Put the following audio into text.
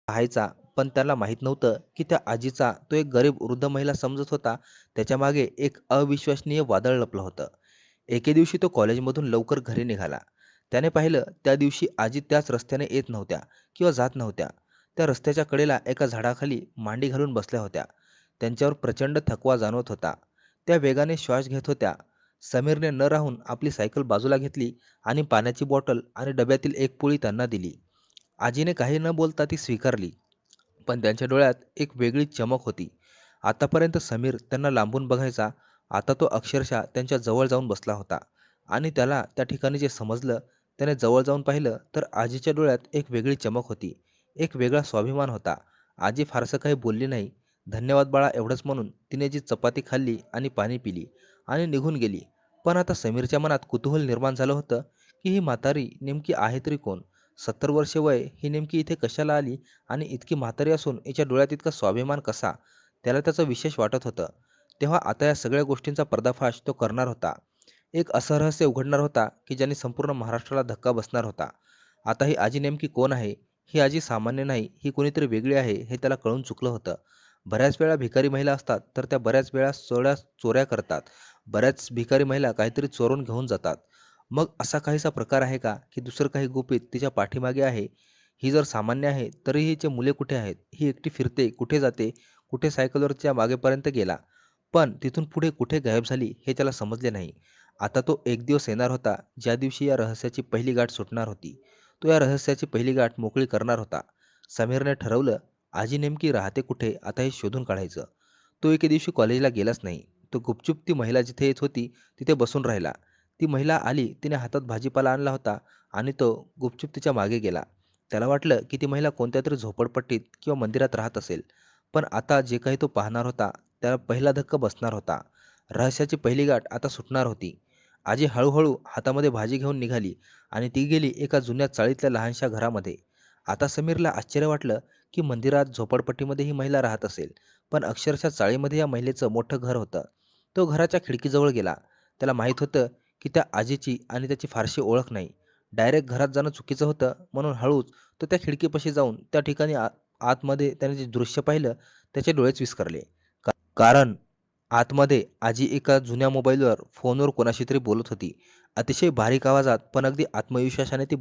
पाहायचा, पण त्याला माहीत नव्हतं की त्या आजीचा तो एक गरीब वृद्ध महिला समजत होता. त्याच्यामागे एक अविश्वसनीय वादळ लपलं होतं. एके दिवशी तो कॉलेजमधून लवकर घरी निघाला. त्याने पाहिलं त्या दिवशी आजी त्याच रस्त्याने येत नव्हत्या किंवा जात नव्हत्या. त्या रस्त्याच्या कडेला एका झाडाखाली मांडी घालून बसल्या होत्या. त्यांच्यावर प्रचंड थकवा जाणवत होता. त्या वेगाने श्वास घेत होत्या. समीरने न राहून आपली सायकल बाजूला घेतली आणि पाण्याची बॉटल आणि डब्यातील एक पोळी त्यांना दिली. आजीने काही न बोलता ती स्वीकारली. पण त्यांच्या डोळ्यात एक वेगळी चमक होती. आतापर्यंत समीर त्यांना लांबून बघायचा, आता तो अक्षरशः त्यांच्या जवळ जाऊन बसला होता. आणि त्याला त्या ठिकाणी जे समजलं, त्याने जवळ जाऊन पाहिलं तर आजीच्या डोळ्यात एक वेगळी चमक होती. एक वेगळा स्वाभिमान होता. आजी फारसं काही बोलली नाही. धन्यवाद बाळा एवढंच म्हणून तिने जी चपाती खाल्ली आणि पाणी पिली आणि निघून गेली. पण आता समीरच्या मनात कुतूहल निर्माण झालं होतं की ही म्हातारी नेमकी आहे तरी कोण? 70 वर्षे वय, ही नेमकी इथे कशाला आली? आणि इतकी म्हातारी असून हिच्या डोळ्यात इतका स्वाभिमान कसा? त्याला त्याचं विशेष वाटत होतं. तेव्हा आता या सगळ्या गोष्टींचा पर्दाफाश तो करणार होता. एक असं रहस्य उघडणार होता की ज्याने संपूर्ण महाराष्ट्राला धक्का बसणार होता. आता ही आजी नेमकी कोण आहे? ही आजी सामान्य नाही, ही कोणीतरी वेगळी आहे हे त्याला कळून चुकलं होतं. बऱ्याच वेळा भिकारी महिला असतात, तर त्या बऱ्याच वेळा चोऱ्या करतात. बऱ्याच भिकारी महिला काहीतरी चोरून घेऊन जातात. मग असा काहीसा प्रकार आहे का की दुसरं काही गुपित तिच्या पाठीमागे आहे? ही जर सामान्य आहे, तरीही हिचे मुले कुठे आहेत? ही एकटी फिरते, कुठे जाते, कुठे सायकलवरच्या मागेपर्यंत गेला, पण तिथून पुढे कुठे गायब झाली हे त्याला समजले नाही. आता तो एक दिवस येणार होता, ज्या दिवशी या रहस्याची पहिली गाठ सुटणार होती. तो या रहस्याची पहिली गाठ मोकळी करणार होता. समीरने ठरवलं, आजी नेमकी राहते कुठे आता हे शोधून काढायचं. तो एके दिवशी कॉलेजला गेलाच नाही. तो गुपचूप ती महिला जिथे येत होती, तिथे बसून राहिला. ती महिला आली, तिने हातात भाजीपाला आणला होता आणि तो गुपचूप तिच्या मागे गेला. त्याला वाटलं की ती महिला कोणत्यातरी झोपडपट्टीत किंवा मंदिरात राहत असेल. पण आता जे काही तो पाहणार होता, त्याला पहिला धक्का बसणार होता. रहस्याची पहिली गाठ आता सुटणार होती. आजी हळूहळू हातामध्ये भाजी घेऊन निघाली आणि ती गेली एका जुन्या चाळीतल्या लहानशा घरामध्ये. आता समीरला आश्चर्य वाटलं की मंदिरात, झोपडपट्टीमध्ये ही महिला राहत असेल, पण अक्षरशः चाळीमध्ये या महिलेचं मोठं घर होतं. तो घराच्या खिडकीजवळ गेला. त्याला माहीत होतं की त्या आजीची आणि त्याची फारशी ओळख नाही. डायरेक्ट घरात जाणं चुकीचं होतं, म्हणून हळूच तो त्या खिडकीपाशी जाऊन त्या ठिकाणी आतमध्ये त्याने जे दृश्य पाहिलं, त्याचे डोळेच विस्करले. कारण आतमध्ये आजी एका जुन्या मोबाईलवर फोनवर कोणाशी तरी बोलत होती. अतिशय बारीक आवाजात, पण अगदी आत्मविश्वासाने ती